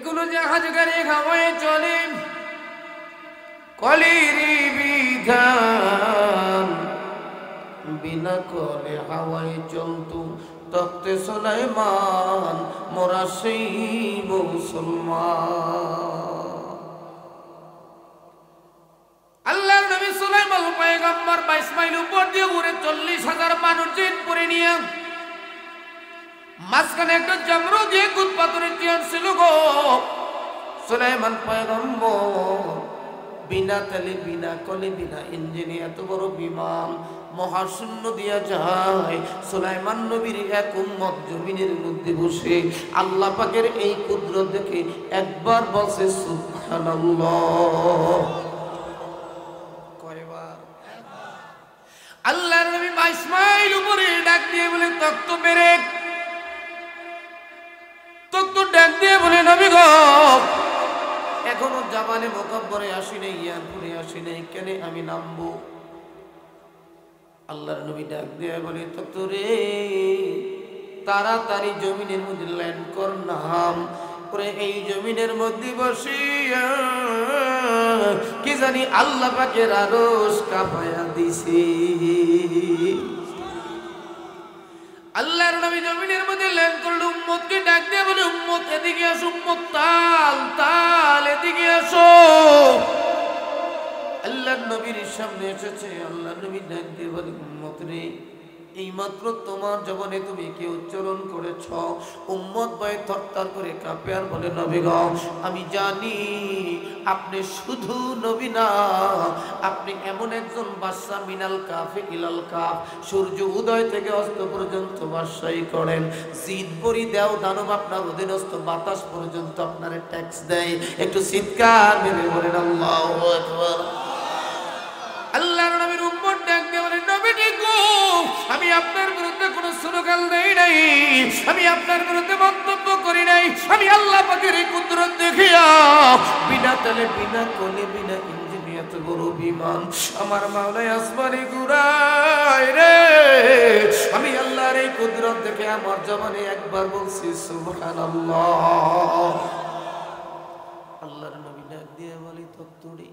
এগুলো জাহাজ গাড়ি হাওয়ায় চলে, কলির বিধান বিনা কলে হাওয়ায় চলতো তখতে সুলাইমান মোরা সেই মুসলমান। আল্লাহর নবী সুলাইমান পয়গম্বর 22 মাইল উপর দিয়ে উড়ে 40,000 মানুষ জিন পরে নিয়ে মাঝখানে একটা জমরু দিয়ে কুদ পাথরের চেয়ার ছিল গো। সুলাইমান পয়গম্বর বিনা তেলে বিনা কলে বিনা ইঞ্জিনে এত বড় বিমান মহাশূন্য দিয়া যায়। সুলাইমান নবীর এক উম্মত জমিনের মধ্যে বসে আল্লাহ পাকের এই কুদরত দেখে একবার বলছে সুবহানাল্লাহ। কয়বার? আল্লাহর নবী 22 মাইল উপরে ডাক দিয়ে বলে তক্ত বেরেক, তক্ত ডাক দিয়ে বলে নবী গো এখনো জাবানে মুকাব্বরে আসি নাই, এয়ারপোর্টে আসি নাই, কেন আমি নামবো? আল্লাহর নবী ডাক দিয়ে বলে তক্ত রে তাড়াতাড়ি জমিনের মধ্যে ল্যান্ড কর, নাম করে এই জমিনের মধ্যে বসিয়া কি জানি আল্লাহ পাকের আরশ কাঁপায়া দিছে। আল্লাহর নবী জমিনের মধ্যে ল্যান্ড করল, উম্মতকে ডাক দিয়ে বলে উম্মত এদিকে আসো, উম্মত তাল তাল এদিকে আসো। আল্লাহর নবীর সামনে এসেছে। আল্লাহর নবী ডাক দিয়ে বলে উম্মত রে এইমাত্র তোমার জবানে তুমি কি উচ্চারণ করেছ? উম্মত ভয়ে থরথর করে কাঁপে আর বলে নবী গো আমি জানি আপনি শুধু নবী না, আপনি এমন একজন বাদশা মিনাল কাফে ইলাল কাফ, সূর্য উদয় থেকে অস্ত পর্যন্ত বাদশাহী করেন, জিদ পরি দেও দানব আপনার অধীনস্থ, বাতাস পর্যন্ত আপনারে ট্যাক্স দেয়। একটু চিৎকার মেরে বলেন আল্লাহু আকবার। আল্লাহর নবীর উম্মত ডাক দিয়ে বলে নবীজি গো আমি আপনার বিরুদ্ধে কোনো স্লোগান দেই নাই, আমি আপনার বিরুদ্ধে মন্তব্য করি নাই, আমি আল্লাহ পাকের এই কুদরত দেখিয়া বিনা তেলে বিনা কোলে বিনা ইঞ্জিনে এত বড় বিমান আমার মাওলাই আসমানে ঘুরায় রে, আমি আল্লাহর এই কুদরত দেখে আমার জবানে একবার বলছি সুবহানাল্লাহ। আল্লাহর নবী ডাক দিয়ে বলে তত্তরি,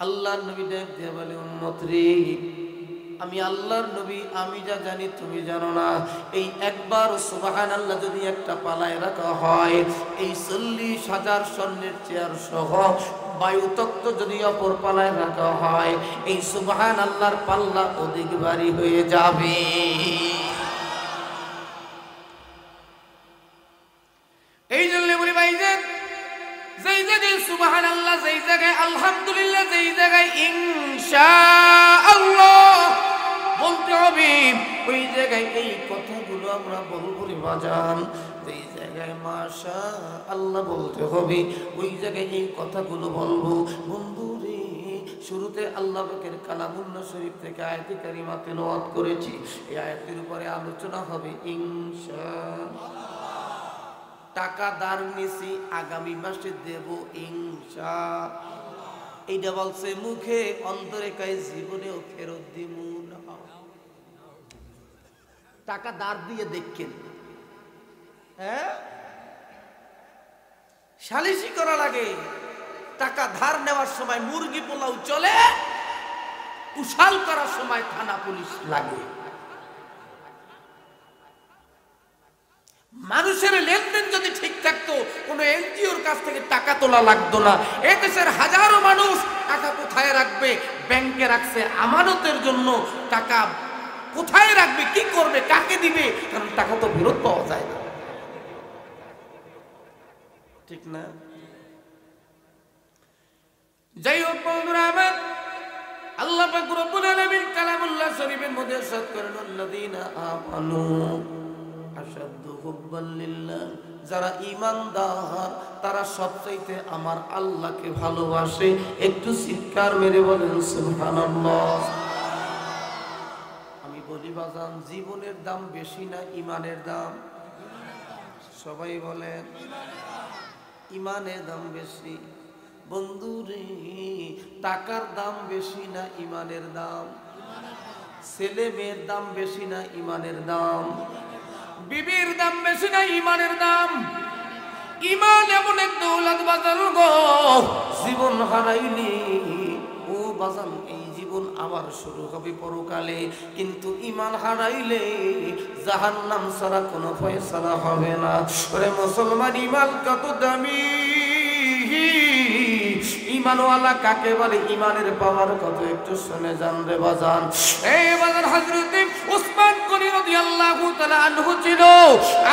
আল্লাহর নবী ডাক দিয়ে বলে উম্মত রে আমি আল্লাহর নবী, আমি যা জানি তুমি জানো না। এই একবার সুবহানাল্লাহ যদি একটা পালায় রাখা হয়, এই 40,000 স্বর্ণের চেয়ার সহ বায়ুতত্ত্ব যদি অপর পালায় রাখা হয়, এই সুবহানাল্লাহর পাল্লা অধিক ভারী হয়ে যাবে। এই জন্য বলি ভাইজান যেই জায়গায় সুবহানাল্লাহ, যেই জায়গায় আলহামদুলিল্লাহ, যেই জায়গায় ইনশাআল্লাহ বলতে হবে, ওই জায়গায় এই কথাগুলো আমরা বলবো রে বাজান। যেই জায়গায় মাশাআল্লাহ বলতে হবে, ওই জায়গায় এই কথাগুলো বলবো। বন্ধু রে শুরুতে আল্লাহ পাকের কালামুল্লাহ শরীফ থেকে আয়াতে কারিমা তেলাওয়াত করেছি, এই আয়াতের উপরে আলোচনা হবে ইনশাআল্লাহ। টাকা ধার নিছি আগামী মাসে দেব ইনশাআল্লাহ, এইটা বলছে মুখে, অন্তরে কয় জীবনেও ফেরত দিব না। টাকা ধার দিয়ে দেখেন, হ্যাঁ সালিশি করা লাগে। টাকা ধার নেওয়ার সময় মুরগি পোলাও চলে, উশাল করার সময় থানা পুলিশ লাগে। মানুষের লেনদেন যদি ঠিক থাকতো, কোন এনজিওর কাছ থেকে টাকা তোলা লাগতো না। এই দেশের হাজারো মানুষ টাকা কোথায় রাখবে? ব্যাংকে রাখছে আমানতের জন্য। টাকা কোথায় রাখবে, কি করবে, কাকে দিবে? কারণ টাকা তো ফেরত পাওয়া যায় না, ঠিক না? যাই হোক বন্ধুরা আমার, আল্লাহ পাক রব্বুল আলামিন কালামুল্লাহ শরীফের মধ্যে ইরশাদ করেন আল্লাযীনা আমানু আশাদ্দু হুব্বান লিল্লাহ, যারা ঈমানদার তারা সবচাইতে আমার আল্লাহকে ভালোবাসে। একটু চিৎকার মেরে বলেন সুবহানাল্লাহ। আমি বলি বাজান, জীবনের দাম বেশি না ঈমানের দাম? সবাই বলেন ঈমানের দাম বেশি। বন্ধুরে টাকার দাম বেশি না ঈমানের দাম? ছেলে মেয়ের দাম বেশি না ঈমানের দাম? বিবির দাম বেশি না ঈমানের দাম? ঈমান এমন আওলাদ বাজান গো, জীবন হারাইলি ও বাজান, এই জীবন আবার শুরু হবে পরকালে, কিন্তু ঈমান হারাইলে জাহান্নাম ছাড়া কোনো ফয়সালা হবে না। ওরে মুসলমান, ঈমান কত দামি, ঈমানওয়ালা কাকে বলে, ঈমানের পাওয়ার কত একটু শুনে যান রে বাজান। এই বাজান হযরত উসমান গনি রাদিয়াল্লাহু তাআলা আনহু ছিল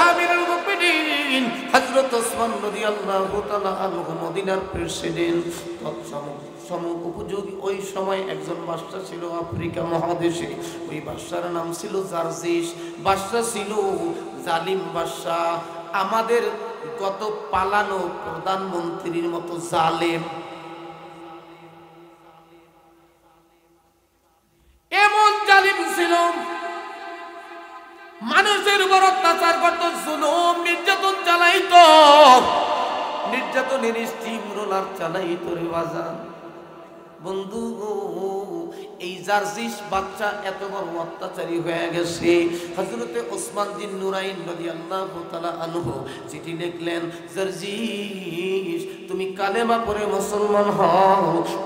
আমিরুল মুমিনিন। হযরত উসমান রাদিয়াল্লাহু তাআলা আনহু মদিনার প্রেসিডেন্ট, উপযোগী ওই সময় একজন বাদশা ছিল আফ্রিকা মহাদেশে। ওই বাদশার নাম ছিল জারজিস। বাদশা ছিল জালিম বাদশা, আমাদের গত পালানো প্রধানমন্ত্রীর মতো জালেম। এমন জালিম ছিল, মানুষের উপর অত্যাচার করত, জুলুম নির্যাতন চালাইতো, নির্যাতনের স্টিম রোলার চালাইতো রে বাজান। বন্ধু, এই জারজিস বাচ্চা এত বড় অত্যাচারী হয়ে গেছে। হযরতে ওসমান জিন নুরাইন রাদিয়াল্লাহু তাআলা আনহু চিঠি লিখলেন, জারজিস তুমি কালেমা পড়ে মুসলমান হও,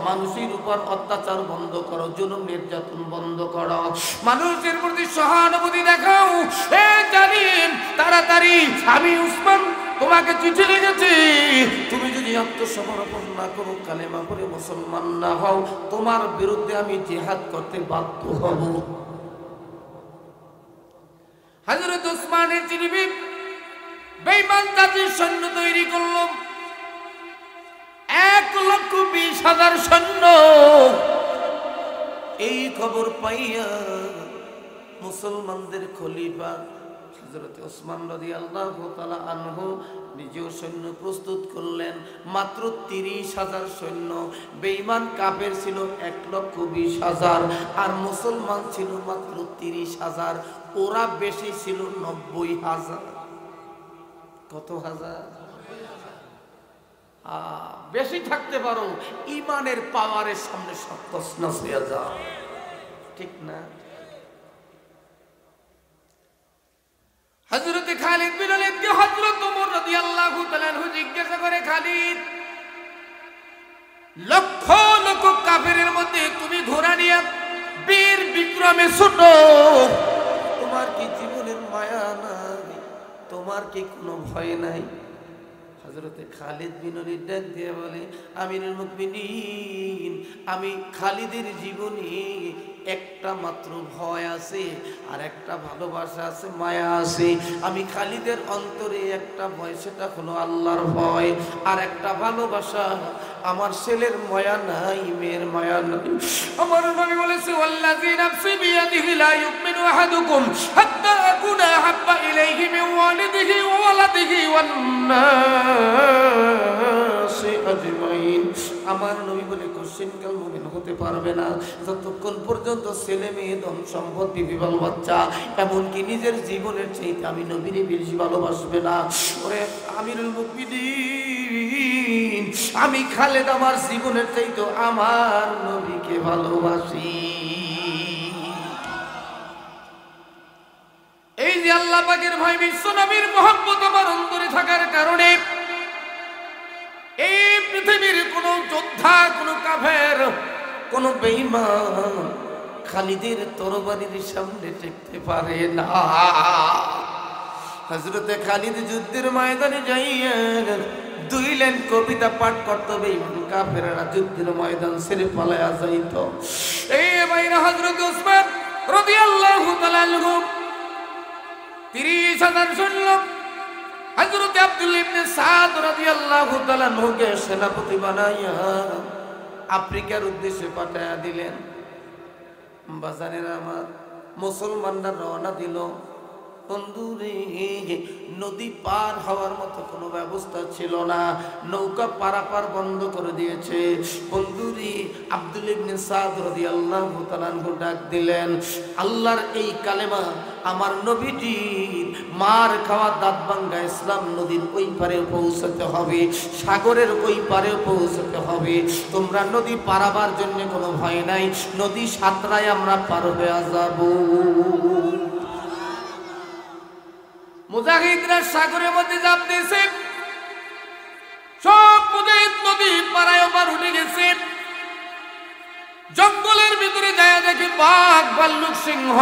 মানুষের উপর অত্যাচার বন্ধ করো, জুলুম নির্যাতন বন্ধ করো, মানুষের প্রতি সহানুভূতি দেখাও। হে জালিম, তাড়াতাড়ি, আমি উসমান তোমাকে চিঠি লিখেছি, তুমি যদি আত্মসমর্পণ না করো, কালেমা পড়ে মুসলমান না হও, তোমার বিরুদ্ধে আমি জিহাদ করতে বাধ্য হব। হযরত উসমানের চিঠি বেঈমান জাতির সৈন্য তৈরি করল, 1,20,000 সৈন্য। এই খবর পাইয়া মুসলমানদের খলিফা হযরত ওসমান রাদিয়াল্লাহু তাআলা আনহু নিজেও সৈন্য প্রস্তুত করলেন। মাত্র 30,000 সৈন্য। বেঈমান কাফের ছিল 1,20,000 আর মুসলমান ছিল মাত্র 30,000। ওরা বেশি ছিল 90,000। কত হাজার? বেশি থাকতে পারো, ঈমানের পাওয়ারের সামনে সব তছনছ হয়ে যাও, ঠিক না? হযরত খালিদ বিন ওলীদকে হযরত ওমর রাদিয়াল্লাহু তাআলা আনহু জিজ্ঞাসা করে, খালিদ, লক্ষ লক্ষ কাফেরের মধ্যে তুমি ঘোড়া নিয়ে বীর বিক্রমে ছোটো, তোমার কি জীবনের মায়া নাই? তোমার কি কোনো ভয় নাই? হযরতে খালিদ বিন ওলীদ ডাক দিয়ে বলে, আমিরুল মুমিনিন, আমি খালিদের জীবনে একটা মাত্র ভয় আছে, আর একটা ভালোবাসা আছে, মায়া আছে। আমি খালিদের অন্তরে একটা ভয়, সেটা হলো আল্লাহর ভয়, আর একটা ভালোবাসা, আমার ছেলের মায়া নাই, মেয়ের মায়া নাই। আমার নবী বলেছে, ওয়াল্লাযী নাফসি বিয়াদিহি লা ইউমিনু আহাদুকুম হাত্তা আকুনা হাব্বা ইলাইহি মিন ওয়ালিদিহি ওয়া ওয়ালাদিহি ওয়ান নাসি আজমাইন। আমার নবী বলে, কোশ্চেনকাল মুমিন হতে পারবে না যতক্ষণ পর্যন্ত ছেলে মেয়ে, ধন সম্পদ, বিবি বাল বাচ্চা, এমনকি নিজের জীবনের চাইতে আমি নবীরে বেশি ভালোবাসবে না। ওরে আমিরুল মুমিনিন, আমি খালেদ আমার জীবনের চাইতে আমার নবীকে ভালোবাসি। এই যে আল্লাহ পাকের ভয়, বিশ্ব নবীর মহব্বত আমার অন্তরে থাকার কারণে এই পৃথিবীর কোন যোদ্ধা, কোন কাফের, কোন বেঈমান খালিদের তরবারির সামনে টিকতে পারে না। হযরতে খালিদ যুদ্ধের ময়দানে যাইয়া 2 লাইন কবিতা পাঠ করতে, বেঈমান কাফেররা যুদ্ধের ময়দান ছেড়ে পালায়া যাইত। এই বাইরে হযরত ওসমান রাদিয়াল্লাহু তাআলা আনহু 30,000 সৈন্য হযরত আব্দুল্লাহ ইবনে সাদ রাদিয়াল্লাহু তাআলা আনহুকে সেনাপতি বানাইয়া আফ্রিকার উদ্দেশ্যে পাঠায়া দিলেন। বাজারের আমার মুসলমানরা রওনা দিল। বন্ধুরে, নদী পার হওয়ার মতো কোনো ব্যবস্থা ছিল না, নৌকা পারাপার বন্ধ করে দিয়েছে। বন্ধুরে, আব্দুল্লাহ ইবনে সাদ রাদিয়াল্লাহু তাআলা আনহু ডাক দিলেন, আল্লাহর এই কালেমা আমার নবীজির মার খাওয়া দাঁত ভাঙ্গা ইসলাম নদীর ওই পারে পৌঁছাতে হবে, সাগরের ওই পারে পৌঁছাতে হবে। তোমরা নদী পারাবার জন্য কোনো ভয় নাই, নদী সাঁতরায় আমরা পার হয়ে যাব। মুজাহিদরা সাগরের মধ্যে ঝাঁপ দিয়েছে, সব বাঘ ভাল্লুক সিংহ।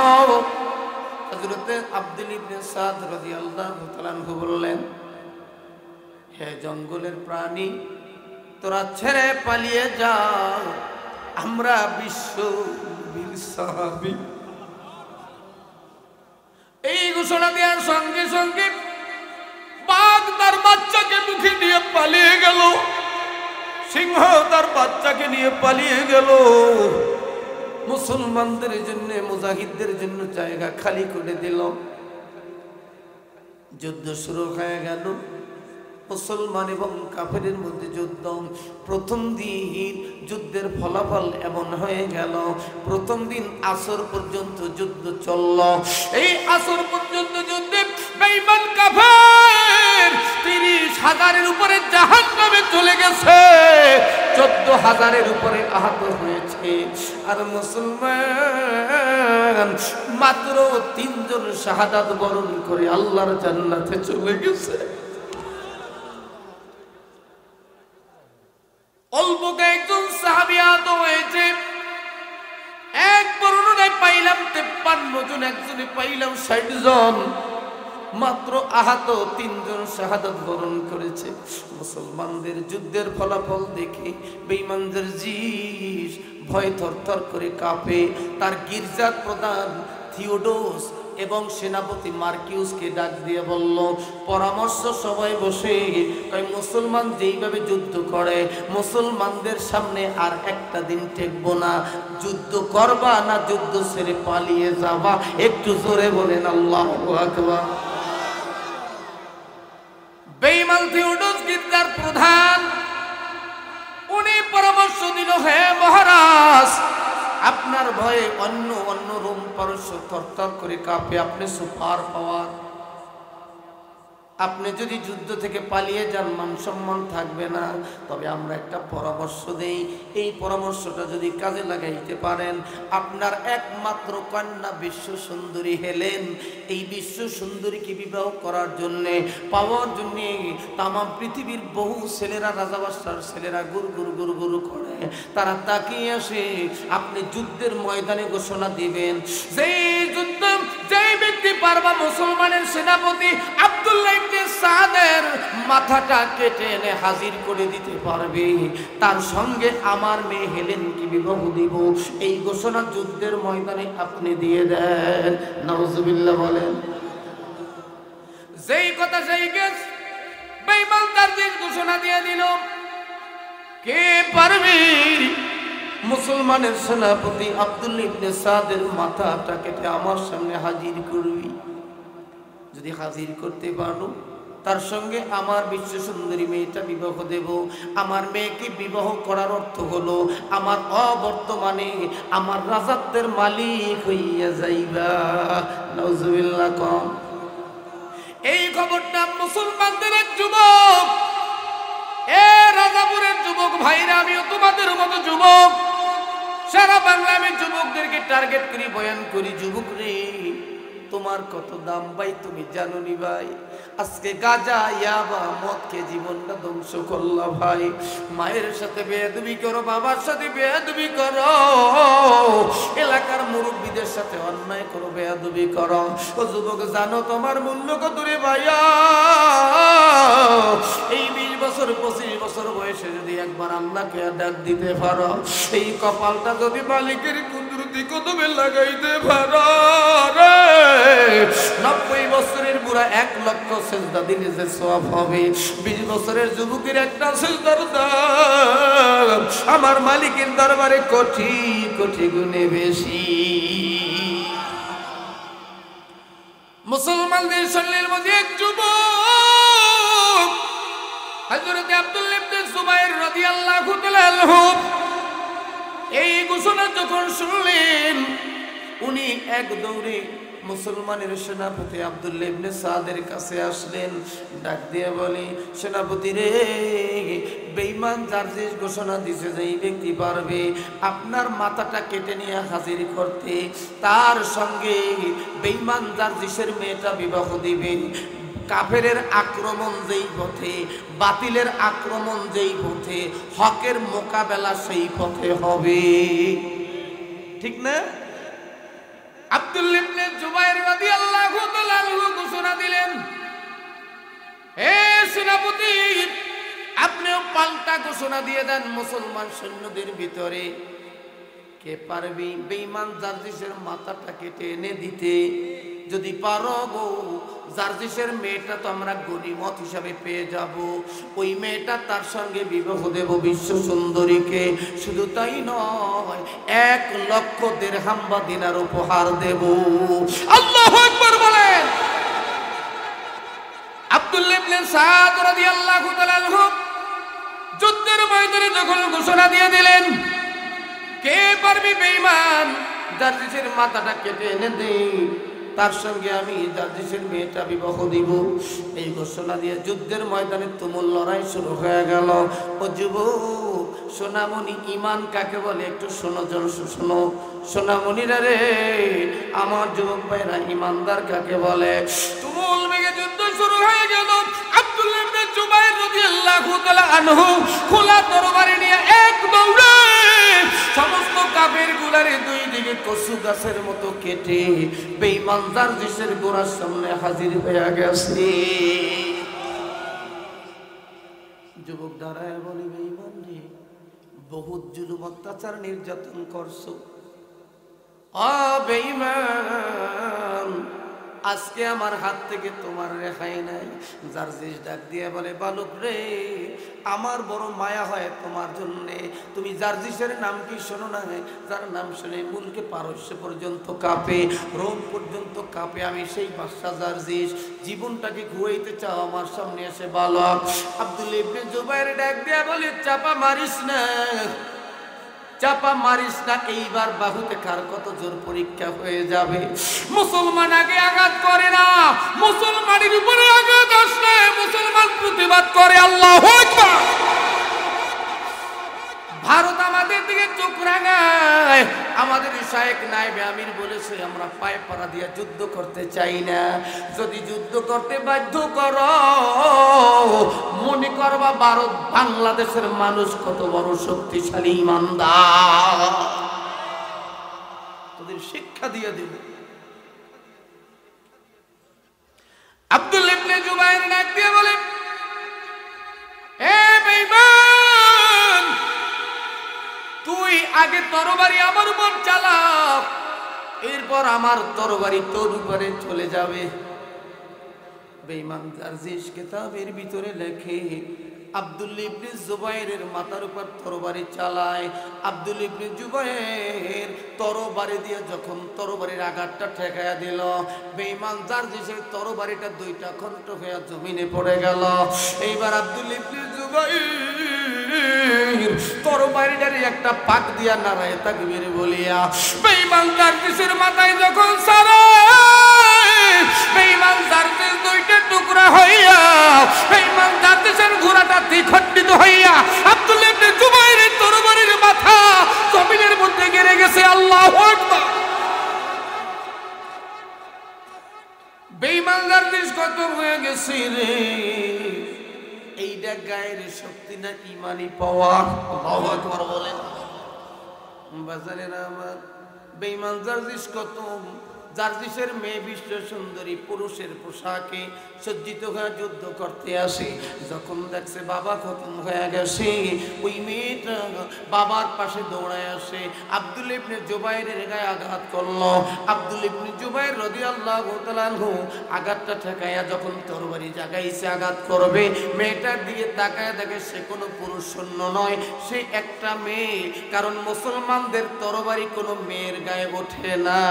হযরত আব্দুল ইবনে সাদ রাদিয়াল্লাহু তাআলা আনহু বললেন, হে জঙ্গলের প্রাণী, তোরা ছেড়ে পালিয়ে যা, আমরা বিশ্ব নবীর সাহাবী। এই ঘোষণা দেওয়ার সঙ্গে সঙ্গে বাঘ তার বাচ্চাকে মুখে নিয়ে পালিয়ে গেল, সিংহ তার বাচ্চাকে নিয়ে পালিয়ে গেল। মুসলমানদের জন্য, মুজাহিদদের জন্য জায়গা খালি করে দিল। যুদ্ধ শুরু হয়ে গেল, মুসলমান এবং কাফেরের মধ্যে যুদ্ধ। প্রথম দিন যুদ্ধের ফলাফল এমন হয়ে গেল, প্রথম দিন আসর পর্যন্ত যুদ্ধ চলল। এই আসর পর্যন্ত যুদ্ধে বেঈমান কাফের 30,000-এর উপরে জাহান্নামে চলে গেছে, 14,000-এর উপরে আহত হয়েছে। আর মুসলমান মাত্র 3 জন শাহাদাত বরণ করে আল্লাহর জান্নাতে চলে গেছে। অল্প কয়েকজন সাহাবী আহত হয়েছে। এক বর্ণনায় পাইলাম 53 জন, একজনে পাইলাম 60 জন। মাত্র আহত 3 জন শাহাদাত বরণ করেছে। মুসলমানদের যুদ্ধের ফলাফল দেখে বেঈমানদের জিস ভয় থরথর করে কাঁপে। তার গির্জার প্রধান থিওডোস এবং সেনাপতি মার্কিউসকে ডাক দিয়ে বলল, পরামর্শ সবাই বসে, মুসলমান যেইভাবে যুদ্ধ করে মুসলমানদের সামনে আর একটা দিন টেকবো না। যুদ্ধ করবা না যুদ্ধ ছেড়ে পালিয়ে যাবা? একটু জোরে বলেন আল্লাহু আকবার। বেঈমান থিওডোস গির্জার প্রধান, উনি পরামর্শ দিল, হে মহারাজ, আপনার ভয়ে অন্য রোম পারস্য থরথর করে কাঁপে। আপনি সুপার পাওয়ার, আপনি যদি যুদ্ধ থেকে পালিয়ে যান মান সম্মান থাকবে না। তবে আমরা একটা পরামর্শ দেই, এই পরামর্শটা যদি কাজে লাগাইতে পারেন, আপনার একমাত্র কন্যা বিশ্ব সুন্দরী হেলেন, এই বিশ্ব সুন্দরীকে বিবাহ করার জন্যে, পাওয়ার জন্যে তাম পৃথিবীর বহু ছেলেরা, রাজাবাসার ছেলেরা গুরু গুরু গুরু গুরু করে, তারা তাকিয়ে আসে। আপনি যুদ্ধের ময়দানে ঘোষণা দিবেন, যেই ব্যক্তি পারবা মুসলমানের সেনাপতি আব্দুল্লাহ ইবনে সাদের মাথাটা কেটে এনে হাজির করে দিতে পারবে, তার সঙ্গে আমার মেয়ে হেলেনকে বিবাহ দিব। এই ঘোষণা যুদ্ধের ময়দানে আপনি দিয়ে দেন। নাউজুবিল্লাহ বলেন। যেই কথা সেই কেস, বেঈমান তার যে ঘোষণা দিয়ে দিল, কে পারবে মুসলমানের সেনাপতি আব্দুল্লাহ ইবনে সাদের মাথাটা কেটে আমার সামনে হাজির করবি? যদি হাজির করতে পারো, তার সঙ্গে আমার বিশ্ব সুন্দরী মেয়েটা বিবাহ দেব। আমার মেয়েকে বিবাহ করার অর্থ হলো আমার অবর্তমানে আমার রাজত্বের মালিক হইয়া যাইবা। নাউজুবিল্লাহ কম। এই খবরটা মুসলমানদের এক যুবক, এ রাজাপুরের যুবক ভাইরা, আমিও তোমাদের মতো যুবক, সারা বাংলা আমি যুবকদেরকে টার্গেট করি, বয়ান করি, যুবক রে তোমার কত দাম ভাই তুমি জানো নি ভাই? আজকে গাঁজা ইয়াবা মদকে জীবনটা ধ্বংস করলা ভাই। মায়ের সাথে বেয়াদবি করো, বাবার সাথে বেয়াদবি করো, এলাকার মুরব্বীদের সাথে অন্যায় করো, বেয়াদবি করো। ও যুবক জানো তোমার মূল্য কত রে ভাইয়া? এই 20 বছর 25 বছর বয়সে যদি একবার আল্লাহকে ডাক দিতে পারো, এই কপালটা যদি মালিকের কুদরতি কদমে লাগাইতে পারো রে, 90 বছরের বুড়া 1 লক্ষ সেজদা দিলে যে সওয়াব হবে, 20 বছরের যুবকের একটা সেজদার দাম আমার মালিকের দরবারে কোটি কোটি গুণে বেশি। মুসলমানদের শরীরের মধ্যে এক যুবক হযরত আব্দুল্লাহ ইবনে জুবাইর রাদিয়াল্লাহু তাআলা আনহু এই ঘোষণা যখন শুনলেন, উনি এক দৌড়ে মুসলমানের সেনাপতি আব্দুল্লাহ ইবনে সাদের কাছে আসলেন, ডাক দিয়ে বলে, সেনাপতি রে, বেঈমান জার্জিস ঘোষণা দিছে যে এই ব্যক্তি পারবে আপনার মাথাটা কেটে নিয়ে হাজির করতে, তার সঙ্গে বেঈমান জার্জিসের মেয়েটা বিবাহ দিবে। কাফেরের আক্রমণ যেই পথে, বাতিলের আক্রমণ যেই পথে, হকের মোকাবেলা সেই পথে হবে। ঠিক না? আব্দুল্লাহ ইবনে জুবাইর রাদিয়াল্লাহু তাআলা আনহু ঘোষণা দিলেন, হে সেনাপতি, আপনিও পাল্টা ঘোষণা দিয়ে দেন মুসলমান সৈন্যদের ভিতরে কে পারবি বেঈমান জারজিসের মাথাটা কেটে এনে দিতে? যদি পারো গো, জারজিসের মেয়েটা তো আমরা গনিমত হিসাবে পেয়ে যাব, ওই মেয়েটা তার সঙ্গে বিবাহ দেব বিশ্ব সুন্দরীকে। শুধু তাই নয়, 1,00,000 দিরহাম বা দিনার উপহার দেব। আল্লাহু আকবার বলেন। আব্দুল্লাহ ইবনে সাদ রাদিয়াল্লাহু তাআলা আনহু যুদ্ধের ময়দানে যখন ঘোষণা দিয়ে দিলেন, কে পারবি বেঈমান জারজিসের মাথাটা কেটে এনে দে, তার সঙ্গে আমি জারজিসের মেয়েটা বিবাহ দিব, এই ঘোষণা দিয়ে যুদ্ধের ময়দানে তুমুল লড়াই শুরু হয়ে গেল। ও যুবক সোনামণি, ঈমান কাকে বলে একটু শোনো, শোনো সোনামণিরা রে, আমার যুবক ভাইরা, ঈমানদার কাকে বলে? তুমুল বেগে যুদ্ধ শুরু হয়ে গেল। আব্দুল্লাহ ইবনে জুবাইর রাদিয়াল্লাহু তাআলা আনহু খোলা তরবারি নিয়ে এক দৌড়ে সমস্ত কাফের গুলারে দুই দিকে কচু গাছের মতো কেটে বেঈমান জারজিসের গোড়ার সামনে হাজির হয়ে গেছে। যুবক দাঁড়ায় বলে, বেঈমান রে, বহুত জুলুম অত্যাচার নির্যাতন করছো, বেঈমান আজকে আমার হাত থেকে তোমার রেহাই নাই। জারজিস ডাক দিয়ে বলে, বালক রে, আমার বড় মায়া হয় তোমার জন্যে। তুমি জারজিসের নাম কি শোনো না? যার নাম শুনে মুলকে পারস্য পর্যন্ত কাঁপে, রোম পর্যন্ত কাঁপে। আমি সেই বাদশা জারজিস। জীবনটাকে ঘুরাইতে চাও আমার সামনে এসে বালক। আব্দুল্লাহ ইবনে জুবাইর ডাক দিয়ে বলে, চাপা মারিস না, চাপা মারিস না, এইবার বাহুতে কার কত জোর পরীক্ষা হয়ে যাবে। মুসলমান আগে আঘাত করে না, মুসলমানের উপরে আঘাত আসলে মুসলমান প্রতিবাদ করে। আল্লাহু আকবার। ভারত আমাদের দিকে চোখ রাঙায়। আমাদের শায়েখ নায়েবে আমির বলেছে, আমরা পায়ে পাড়া দিয়ে যুদ্ধ করতে চাই না। যদি যুদ্ধ করতে বাধ্য করো, মনে করবা ভারত বাংলাদেশের মানুষ কত বড় শক্তিশালী ঈমানদার, তোদের শিক্ষা দিয়ে দেব। আব্দুল্লাহ ইবনে জুবাইর ডাক দিয়ে বলে, হে বেঈমান, তুই আগে তরবারি আমার উপর চালা, এরপর আমার তরবারি তোর উপরে চলে যাবে। বেঈমান জারজিস কিতাবের ভিতরে লেখে, আব্দুল্লাহ ইবনে জুবাইরের মাথার উপর তরবারি চালায়। আব্দুল্লাহ ইবনে জুবাইর তরবারি দিয়ে যখন তরবারির আঘাতটা ঠেকায়া দিল, বেঈমান জারজিসের তরবারিটা দুইটা খণ্ড হয়ে জমিনে পড়ে গেল। এইবার আব্দুল্লাহ ইবনে জুবাইর তরবারিটারে একটা পাক দিয়া নারায়ে তাকবীর বলিয়া বেঈমান জারজিসের মাথায় যখন সারায়, বেঈমান জারজিস দুইটা টুকরা হইয়া, বেঈমান জারজিসের ঘোড়াটা দ্বিখণ্ডিত হইয়া আব্দুল্লাহ ইবনে জুবাইরের তরবারির মাথা জমিনের মধ্যে গেড়ে গেছে। আল্লাহু আকবার। বেঈমান জারজিস কত হয়ে গেছে রে। এইটা গায়ের শক্তি না ঈমানি পাওয়ার? আল্লাহু আকবার বলেন। বাজারেরা আমার, বেঈমান জারজিস কত, জারজিসের মেয়ে বিশ্ব সুন্দরী পুরুষের পোশাকে সজ্জিত হয়ে যুদ্ধ করতে আসে। যখন দেখছে বাবা খতম হয়ে গেছে, ওই মেয়েটা বাবার পাশে দৌড়ায় আসে, আব্দুল্লাহ ইবনে জুবাইরের গায়ে আঘাত করলো। আব্দুল্লাহ ইবনে জুবাইর রাদিয়াল্লাহু তাআলা আনহু আঘাতটা ঠেকাইয়া যখন তরবারি জাগাইছে আঘাত করবে, মেয়েটার দিকে তাকায় দেখে সে কোনো পুরুষ সৈন্য নয়, সে একটা মেয়ে। কারণ মুসলমানদের তরবারি কোনো মেয়ের গায়ে ওঠে না।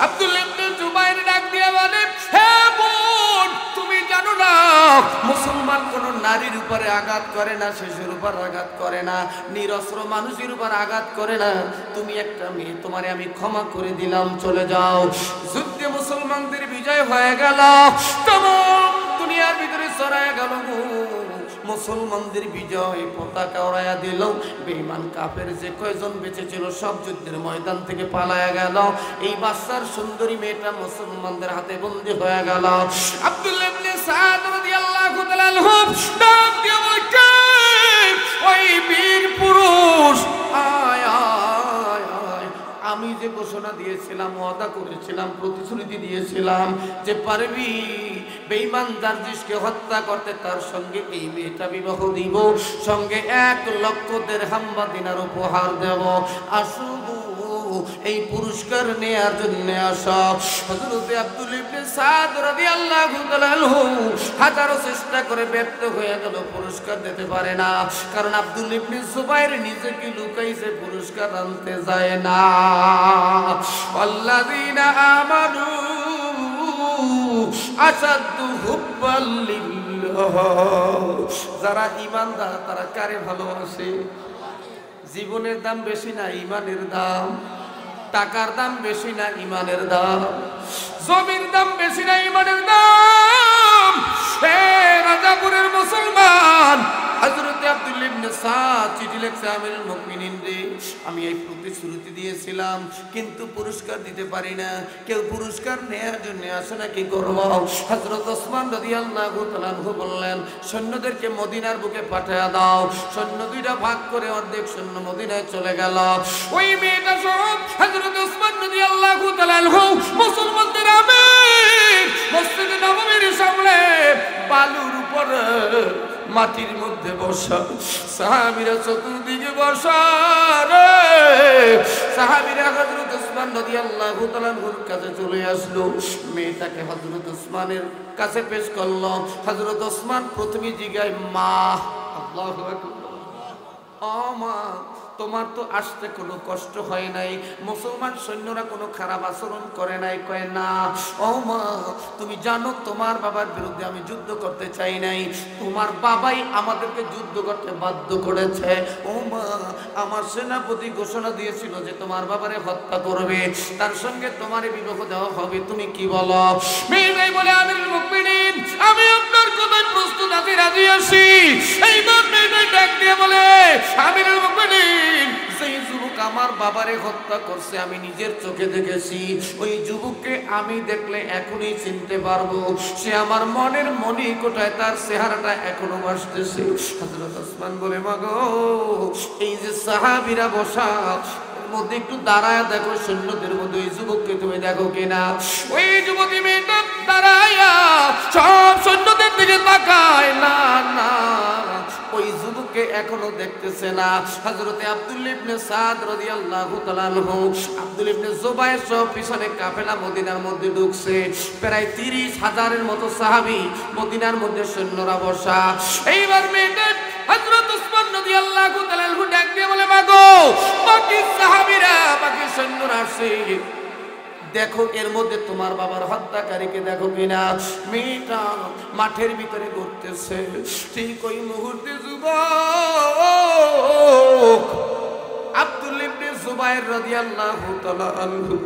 আব্দুল্লাহ ইবনে জুবাইর ডাক দিয়ে বলে, হে বোন, তুমি জানো না মুসলমান কোন নারীর উপরে আঘাত করে না, শিশুর উপর আঘাত করে না, নিরস্ত্র মানুষের উপর আঘাত করে না। তুমি একটা মেয়ে, তোমারে আমি ক্ষমা করে দিলাম, চলে যাও। যুদ্ধে মুসলমানদের বিজয় হয়ে গেল, তমাম দুনিয়ার ভিতরে ছড়ায় গেল। মুসলমানদের বিজয় পতাকা উড়াইয়া দিল। বেঈমান কাফের যে কয়জন বেঁচে ছিল সব যুদ্ধের ময়দান থেকে পালায়া গেল। এই বাদশার সুন্দরী মেয়েটা মুসলমানদের হাতে বন্দী হয়ে গেল। আব্দুল্লাহ ইবনে সাদ রাদিয়াল্লাহু তাআলা আনহু ডাক দিয়ে বলে, ওই বীর পুরুষ, আয় আয় আয়, আমি যে ঘোষণা দিয়েছিলাম, ওয়াদা করেছিলাম, প্রতিশ্রুতি দিয়েছিলাম যে পারবি বেঈমান দারজিশকে হত্যা করতে, তার সঙ্গে এই মেয়েটা বিবাহ দিব, সঙ্গে 1 লক্ষ দিরহাম বা দিনার উপহার দেব। আসু এই পুরস্কার নেয়ার জন্য আসা। হযরত আব্দুল ইবনে সাদ রাদিয়াল্লাহু তাআলা আনহু হাজারো চেষ্টা করে ব্যর্থ হয়ে গেল, পুরস্কার দিতে পারে না। কারণ আব্দুল ইবনে জুবাইর নিজেকে লুকাইছে, পুরস্কার আনতে যায় না। আল্লাযীনা আমানু আশাদ্দু হুব্বাল লিল্লাহ, যারা ঈমানদার তারা কারে ভালোবাসে? জীবনের দাম বেশি না ঈমানের দাম? টাকার দাম বেশি না ঈমানের দাম? জমির দাম বেশি না ঈমানের দাম? হে রাজাপুরের মুসলমান, হযরত আব্দুল ইবনে সাদ চিঠি লিখছে, আমিরুল মুমিনিন রে, আমি এই প্রতিশ্রুতি দিয়েছিলাম কিন্তু পুরস্কার দিতে পারি না। কেউ পুরস্কার নেয়ার জন্য আসে না, কি করব? হযরত ওসমান রাদিয়াল্লাহু তাআলা আনহু বললেন, সৈন্যদেরকে মদিনার বুকে পাঠিয়ে দাও। সৈন্য 2টা ভাগ করে অর্ধেক সৈন্য মদিনায় চলে গেল। ওই মেয়েটা সব হযরত ওসমান রাদিয়াল্লাহু তাআলা আনহু মুসলমানদের আমির মসজিদে নববীর সামনে বালুর উপরে মাটির মধ্যে বসা, সাহাবীরা চতুর্দিকে বসা রে। সাহাবীরা হযরত ওসমান রাদিয়াল্লাহু তাআলা আনহুর কাছে চলে আসলো, মেয়েটাকে হযরত ওসমানের কাছে পেশ করলো। হযরত ওসমান প্রথমে জিজ্ঞাসা, মা, আল্লাহু আকবার, ও মা, তোমার তো আসতে কোনো কষ্ট হয় নাই, মুসলমান সৈন্যরা কোনো খারাপ আচরণ করে নাই? কয় না। ও মা, তুমি জানো তোমার বাবার বিরুদ্ধে আমি যুদ্ধ করতে চাই নাই, তোমার বাবাই আমাদেরকে যুদ্ধ করতে বাধ্য করেছে। ও মা, আমার সেনাপতি ঘোষণা দিয়েছিল যে তোমার বাবারে হত্যা করবে, তার সঙ্গে তোমারে বিবাহ দেওয়া হবে, তুমি কি বলো? মেয়েটাই বলে, আমিরুল মুমিনিন, আমি আপনার কথায় প্রস্তুত আছি, রাজি আছি। এইবার মেয়েটাই ডাক দিয়ে বলে, আমিরুল মুমিনিন, সেই যুবক আমার বাবারে হত্যা করছে আমি নিজের চোখে দেখেছি। ওই যুবককে আমি দেখলে এখনই চিনতে পারবো, সে আমার মনের মনি কোটায়, তার চেহারাটা এখনো ভাসতেছে। হযরত ওসমান বলে, মাগো, এই যে সাহাবীরা বসা মধ্যে একটু দাঁড়ায় দেখো, সৈন্যদের মধ্যে ওই যুবককে তুমি দেখো কিনা। ওই যুবতী মেয়েটা দাঁড়ায়া সব সৈন্যদের দিকে তাকায়, না না, ওই যুবককে এখনো দেখতেছে না। হযরতে আব্দুল ইবনে সাদ রাদিয়াল্লাহু তাআলা আনহু, আব্দুল ইবনে জুবাইর সহ পিছনে কাফেলা মদিনার মধ্যে ঢুকছে। প্রায় 30,000-এর মতো সাহাবী মদিনার মধ্যে সৈন্যরা বসা। এইবার মেয়েটা হযরত ওসমান রাদিয়াল্লাহু তাআলা আনহু ডাক দিয়ে বলে, মাগো, বাকি সাহাবীরা, বাকি সৈন্যরা আসে, দেখো এর মধ্যে তোমার বাবার হত্যাকারীকে দেখো কিনা। মেয়েটা মাঠের ভিতরে ঘুরতেছে, ঠিক ওই মুহূর্তে যুবক আব্দুল ইবনে জুবাইর রাদিয়াল্লাহু তাআলা আনহু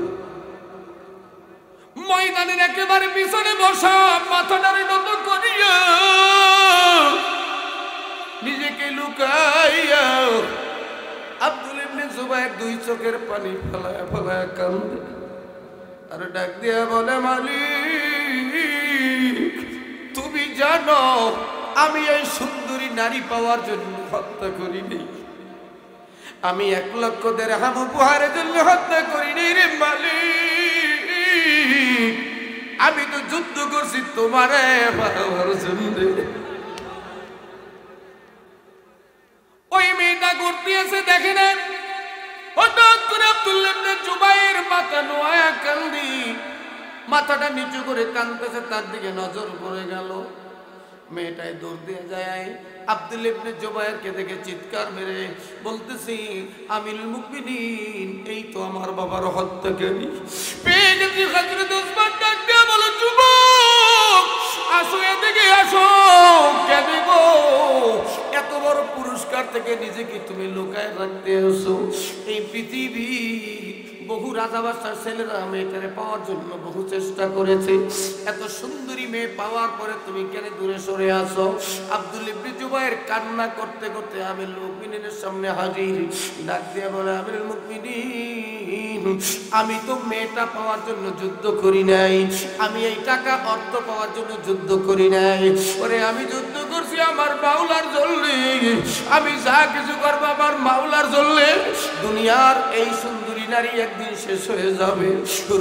ময়দানের একেবারে পিছনে বসা, মাথাটারে নত করিয়া নিজেকে লুকাইয়া আব্দুল ইবনে জুবাইর 2 চোখের পানি ফেলায় ফেলায় কান্দে আর ডাক দিয়া বলে, মালিক, তুমি জানো আমি এই সুন্দরী নারী পাওয়ার জন্য হত্যা করিনি, আমি 1 লক্ষ দিরহাম উপহারের জন্য হত্যা করিনি রে মালিক, আমি তো যুদ্ধ করছি তোমারে পাওয়ার জন্য। ওই মেয়েটা ঘুরতে এসে দেখে না, হঠাৎ করে আব্দুল ইবনে জুবাইর মাথা নোয়া কান্দি, মাথাটা নিচু করে কাঁদতেছে, তার দিকে নজর পড়ে গেল। মেয়েটাই দৌড় দিয়ে যায়, আব্দুল ইবনে জুবাইরকে দেখে চিৎকার মেরে বলতেছি, আমিরুল মুমিনিন, এই তো আমার বাবার হত্যাকারী। পেয়ে গেছি। হযরত ওসমান ডাক দিয়ে বলে, যুবক, আসো এদিকে আসো। কেন গো, এত বড় পুরস্কার থেকে নিজেকে তুমি লুকায় রাখতে আসো? এই পৃথিবী বহু রাজা বাদশার ছেলেরা মেয়েটারে পাওয়ার জন্য বহু চেষ্টা করেছে, এত সুন্দরী মেয়ে পাওয়ার পরে তুমি কেন দূরে সরে আসো? আব্দুল ইবনে জুবাইর কান্না করতে করতে আমিরুল মুমিনিনের সামনে হাজির, ডাক দিয়ে বলে, আমিরুল মুমিনিন, আমি তো মেয়েটা পাওয়ার জন্য যুদ্ধ করি নাই, আমি এই টাকা অর্থ পাওয়ার জন্য যুদ্ধ করি নাই, ওরে আমি যুদ্ধ করছি আমার মাওলার জন্য। আমি যা কিছু করবো আমার মাওলার জন্য। দুনিয়ার এই সুন্দরী নারী একদিন শেষ হয়ে যাবে,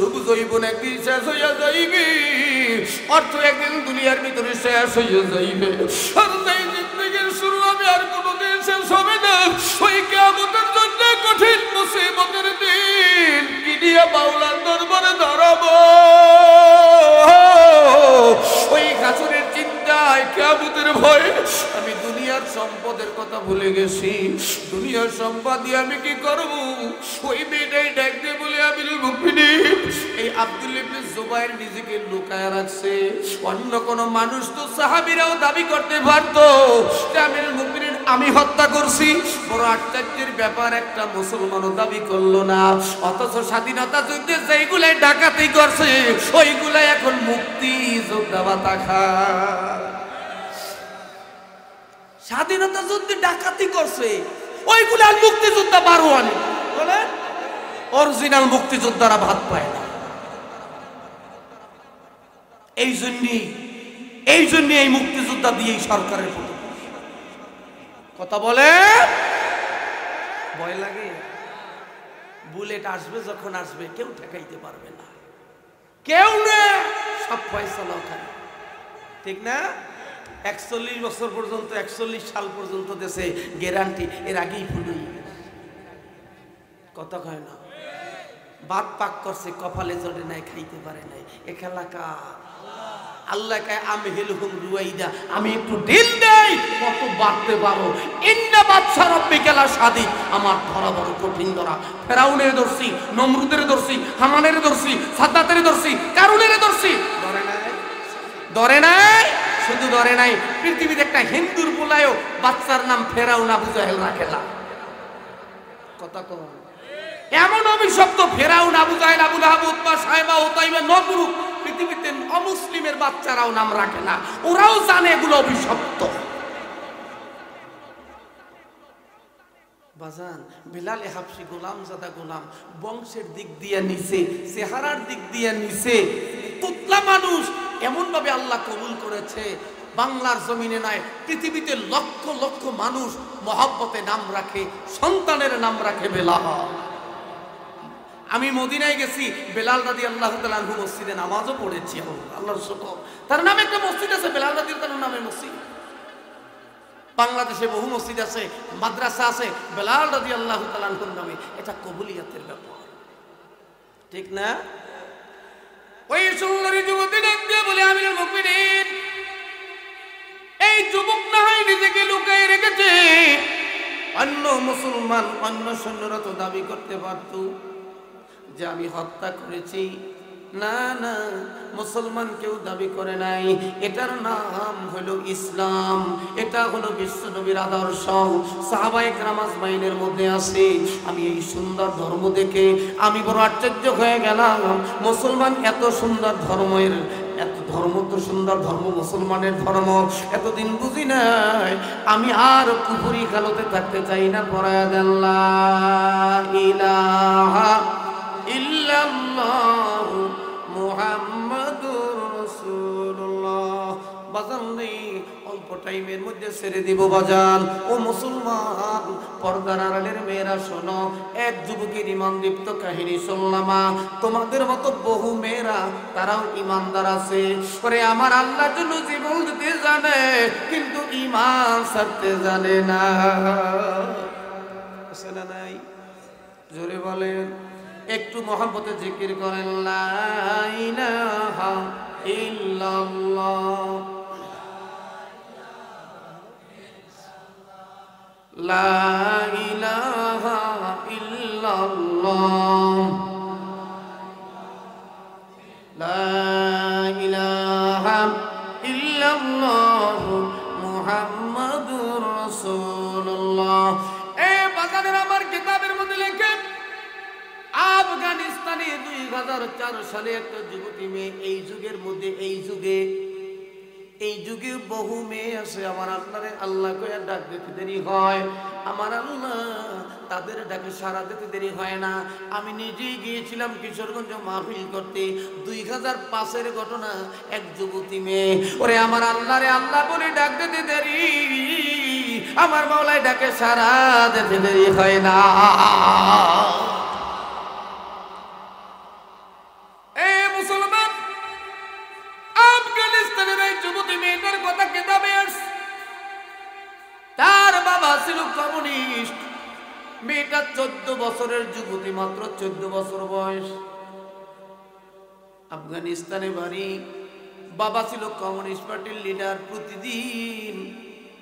রূপ যৌবন একদিন শেষ হইয়া যাইবে, অর্থ একদিন দুনিয়ার ভিতরে শেষ হইয়া যাইবে। আর এই জিন্দেগির শুরু হবে আর কোনোদিন শেষ হবে না। ওই কিয়ামতের জন্য কঠিন মুসিবতের দিন কি দিয়ে মাওলার দরবারে দাঁড়াবো? ওই হাসরের চিন্তায়, কিয়ামতের ভয়ে আমি দুনিয়ার সম্পদের কথা ভুলে গেছি। দুনিয়ার সম্পদ দিয়ে আমি কি করব? ওই মেয়েটাই ডাক দিয়ে বলে, আমিরুল মুমিনিন, এই আব্দুল্লাহ ইবনে জুবাইর নিজেকে লুকায় রাখছে। অন্য কোন মানুষ তো সাহাবীরাও দাবি করতে পারতো যে আমিরুল মুমিনিন আমি হত্যা করছি। বড় আশ্চর্যের ব্যাপার, একটা মুসলমানও দাবি করলো না। অথচ স্বাধীনতা যুদ্ধে যেইগুলাই ডাকাতি করছে ওইগুলাই এখন মুক্তি যোদ্ধা ভাতা খায়। স্বাধীনতা যুদ্ধে ডাকাতি করছে ওইগুলা মুক্তিযোদ্ধা বারোয়ানি বলে, অরিজিনাল মুক্তিযোদ্ধারা ভাত পায় না। এই জন্য এই মুক্তিযোদ্ধা দিয়েই সরকারের প্রতি কথা বলে। ভয় লাগে, বুলেট আসবে যখন আসবে কেউ ঠেকাইতে পারবে না, কেউ না, সব ফয়সালা ওখানে, ঠিক না? 41 বছর পর্যন্ত, 41 সাল পর্যন্ত দেশে গ্যারান্টি, এর আগেই ফুলই কথা কয় না। ভাত পাক করছে, কপালে জড়ে নাই, খাইতে পারে নাই। এ খেলা কার? আল্লাহ কায় আমি হেলহুম রুয়াইদা, আমি একটু ঢিল দেই কত বাড়তে পারো। ইন্না বাদশা রব্বিকালা সাদি, আমার ধরা বড় কঠিন ধরা। ফেরাউনের ধরছি, নমরুদের ধরছি, হামানের ধরছি, সাদ্দাতের ধরছি, কারুনের ধরছি, ধরে নাই, ধরে নাই। শুধু ধরে নাই, পৃথিবীতে একটা হিন্দুর পোলায়ও বাচ্চার নাম ফেরাউন আবু জাহেল রাখে না। কথা কম, এমন অভিশপ্ত ফেরাউন, আবু জাহেল, আবু লাহাব, উতবা, সাইবা, উতাইবা, নমরুদ, পৃথিবীতে অমুসলিমের বাচ্চারাও নাম রাখে না। ওরাও জানে এগুলো অভিশপ্ত। বাজান, বিলাল হাবশি গোলামজাদা গোলাম, বংশের দিক দিয়ে নিচে, চেহারার দিক দিয়ে নিচে, তুতলা মানুষ, এমন ভাবে আল্লাহ কবুল করেছে। বাংলার জমিনে নয়, পৃথিবীতে লক্ষ লক্ষ মানুষ মহব্বতে নাম রাখে, সন্তানের নাম রাখে বেলাল। আমি মদিনায় গেছি, বেলাল রাদিয়াল্লাহু তাআলা আনহু মসজিদে নামাজও পড়েছি। আল্লাহর শুকর, তার নামে একটা মসজিদ আছে, বেলাল রাদিয়াল্লাহু তাআলার নামে মসজিদ। বাংলাদেশে বহু মসজিদ আছে, মাদ্রাসা আছে, বেলাল রাদিয়াল্লাহু তাআলা আনহুর নামে। এটা কবুলিয়াতের ব্যাপার, ঠিক না? ওই সুন্দরী যুবতী ডাক দিয়ে বলে, আমিরুল মুমিনিন, এই যুবক না হয় নিজেকে লুকিয়ে রেখেছে। অন্য মুসলমান, অন্য সৈন্যরা তো দাবি করতে পারত যে আমি হত্যা করেছি। না না, মুসলমান কেউ দাবি করে নাই। এটার নাম হলো ইসলাম, এটা হলো বিশ্বনবীর আদর্শ, সাহাবায়ে কেরাম আজমাইনের মধ্যে আছে। আমি এই সুন্দর ধর্ম দেখে আমি বড় আশ্চর্য হয়ে গেলাম। মুসলমান এত সুন্দর ধর্মের, এত ধর্ম তো সুন্দর ধর্ম, মুসলমানের ধর্ম এতদিন বুঝি নাই। আমি আর কুফরি কালতে থাকতে চাই না। পড়ায়া দেন লা ইলাহা ইল্লাল্লাহু মুহাম্মাদুর রাসূলুল্লাহ। বাজান নেই, অল্প টাইমের মধ্যে ছেড়ে দিব বাজান। ও মুসলমান, পর্দার আড়ালের মেয়েরা শোনো, এক যুবকের ইমানদীপ্ত কাহিনী শুনলাম। তোমাদের মতো বহু মেয়েরা, তারাও ইমানদার আছে, করে আমার আল্লাহর জন্য জীবন দিতে জানে, কিন্তু ইমান ছাড়তে জানে না। আছে না নাই? জোরে বলেন, একটু মহব্বতে জিকির করেন, লা ইলাহা ইল্লাল্লাহ, লা ইলাহা ইল্লাল্লাহ, লা ইলাহা ইল্লাল্লাহ মুহাম্মাদুর রাসূলুল্লাহ। এই বাজারের আমার কিতাবের মধ্যে লেখে, আফগানিস্তানে 2004 সালে একটা যুবতী মেয়ে, এই যুগের মধ্যে, এই যুগে বহু মেয়ে আছে। আমার আল্লাহ কয়ে ডাক দিতে দেরি হয়, আমার আল্লাহ তাদের ডাকে সারা দিতে দেরি হয় না। আমি নিজেই গিয়েছিলাম কিশোরগঞ্জ মাহফিল করতে। 2005-এর ঘটনা, এক যুবতী মেয়ে, ওরে আমার আল্লাহ রে আল্লাহ বলে ডাক দিতে দেরি, আমার মাওলায় ডাকে সারা দিতে দেরি হয় না। বাবা ছিল কমিউনিস্ট, মেয়েটা 14 বছরের যুবতী, মাত্র 14 বছর বয়স, আফগানিস্তানে বাড়ি। বাবা ছিল কমিউনিস্ট পার্টির লিডার। প্রতিদিন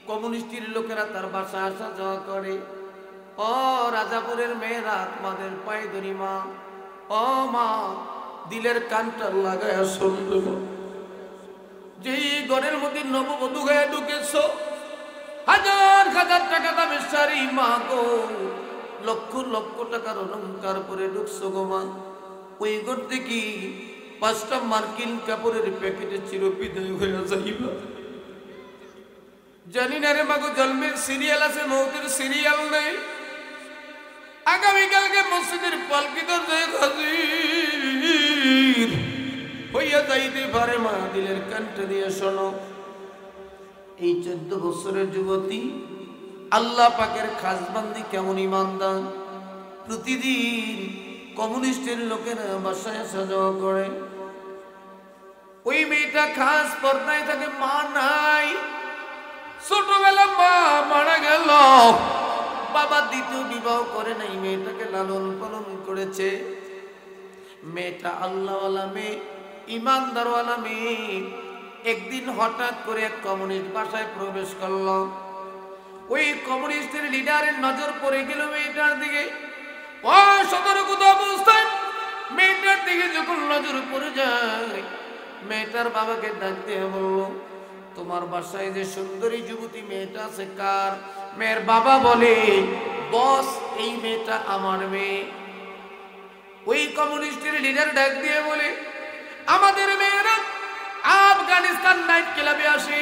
কমিউনিস্টের লোকেরা তার বাসায় আসা যাওয়া করে। ও রাজাপুরের মেয়েরা, তোমাদের পায়ে ধরি মা, ও মা, দিলের কানটা লাগায় শুনবে, যেই ঘরের মধ্যে নববধূ হয়ে ঢুকেছ, হাজার হাজার টাকা দামের শাড়ি মা গো, লক্ষ লক্ষ টাকার অলংকার পরে ঢুকছো গো মা, ওই ঘর থেকে 5টা মার্কিন কাপড়ের প্যাকেটে চিরবিদায় হয়ে যাইবা। জানি না রে মাগো, জন্মের সিরিয়াল আছে, মৌতের সিরিয়াল নেই। আগামীকালকে মসজিদের পালকিতে হাজির হইয়া যাইতে পারে মা, দিলের কানটা দিয়ে শোনো। এই 14 বছরের যুবতী আল্লাহ পাকের খাসবান্দি, কেমন ইমানদার, প্রতিদিন কমিউনিস্টের লোকেরা বাসায় আসা যাওয়া করে। ওই মেয়েটা খাস পর্দায় থাকে, মা নাই, ছোটবেলা মা মারা গেল, বাবা দ্বিতীয় বিবাহ করে নাই, মেয়েটাকে লালন পালন করেছে। মেয়েটা আল্লাহওয়ালা মেয়ে, ইমানদারওয়ালা মেয়ে। একদিন হঠাৎ করে এক কমিউনিস্ট বাসায় প্রবেশ করল। ওই কমিউনিস্টের লিডারের নজর পড়ে গেল মেয়েটার দিকে। সতর্কতা অবস্থায় মেয়েটার দিকে যখন নজর পড়ে যায়, মেয়েটার বাবাকে ডাক দিয়ে বলল, তোমার বাসায় যে সুন্দরী যুবতী মেয়েটা আছে কার? মেয়ের বাবা বলে, বস, এই মেয়েটা আমার মেয়ে। ওই কমিউনিস্টের লিডার ডাক দিয়ে বলে, আমাদের মেয়েরা আফগানিস্তান নাইট ক্লাবে আসে,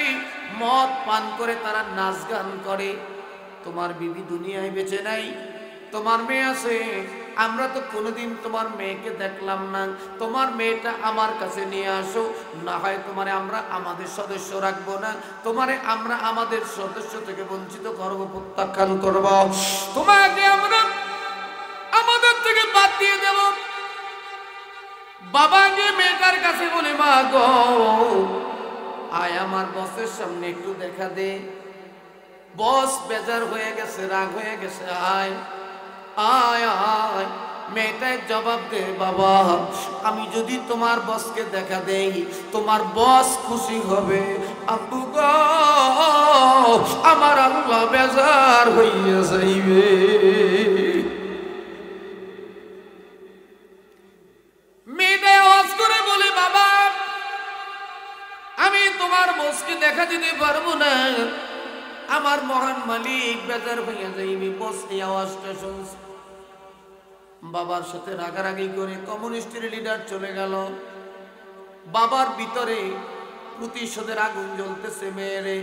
মদ পান করে তারা নাচ গান করে, তোমার বিবি দুনিয়ায় বেঁচে নাই, তোমার মেয়ে আছে, আমরা তো কোনোদিন তোমার মেয়েকে দেখলাম না, তোমার মেয়েটা আমার কাছে নিয়ে আসো, না হয় তোমারে আমরা আমাদের সদস্য রাখবো না, তোমারে আমরা আমাদের সদস্য থেকে বঞ্চিত করব, প্রত্যাখ্যান করব, তোমাকে আমরা আমাদের থেকে বাদ দিয়ে দেব। বাবা গিয়ে মেয়েটার কাছে বলে, মা গো, আয় আমার বসের সামনে একটু দেখা দে, বস বেজার হয়ে গেছে, রাগ হয়ে গেছে, আয় আয় আয়। মেয়েটাই জবাব দে, বাবা, আমি যদি তোমার বসকে দেখা দেই, তোমার বস খুশি হবে, আব্বু গো, আমার আল্লাহ বেজার হইয়া যাইবে। মেয়েটাই আওয়াজ করে বলে, বাবা, আমি তোমার বসকে দেখা দিতে পারবো না, আমার মহান মালিক বেজার হইয়া যাইবে। বস এই আওয়াজটা শুনছে, বাবার সাথে রাগারাগি করে কমিউনিস্টের লিডার চলে গেল। বাবার ভিতরে প্রতিশোধের আগুন জ্বলতেছে, মেয়েরে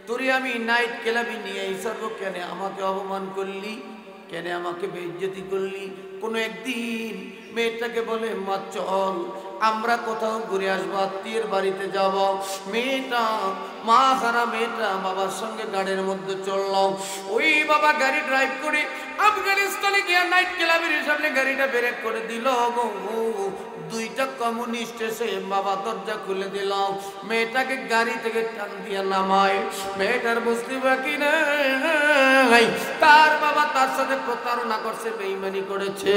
তোরে আমি নাইট ক্লাবে নিয়ে এইসব, কেন আমাকে অপমান করলি, কেন আমাকে বেইজ্জতি করলি? কোনো একদিন মেয়েটাকে বলে, মা চল আমরা কোথাও ঘুরে আসবো, আত্মীয়ের বাড়িতে যাব। মেয়েটা, মা হারা মেয়েটা বাবার সঙ্গে গাড়ির মধ্যে চলল। ওই বাবা গাড়ি ড্রাইভ করে আফগানিস্তানে গিয়ে নাইট ক্লাবের সামনে গাড়িটা ব্রেক করে দিল। দুইটা কমিউনিস্ট এসে বাবা দরজা খুলে দিল, মেয়েটাকে গাড়ি থেকে টান দিয়ে নামায়। মেয়েটার বুঝতে বাকি নাই তার বাবা তার সাথে প্রতারণা করছে, বেঈমানি করেছে।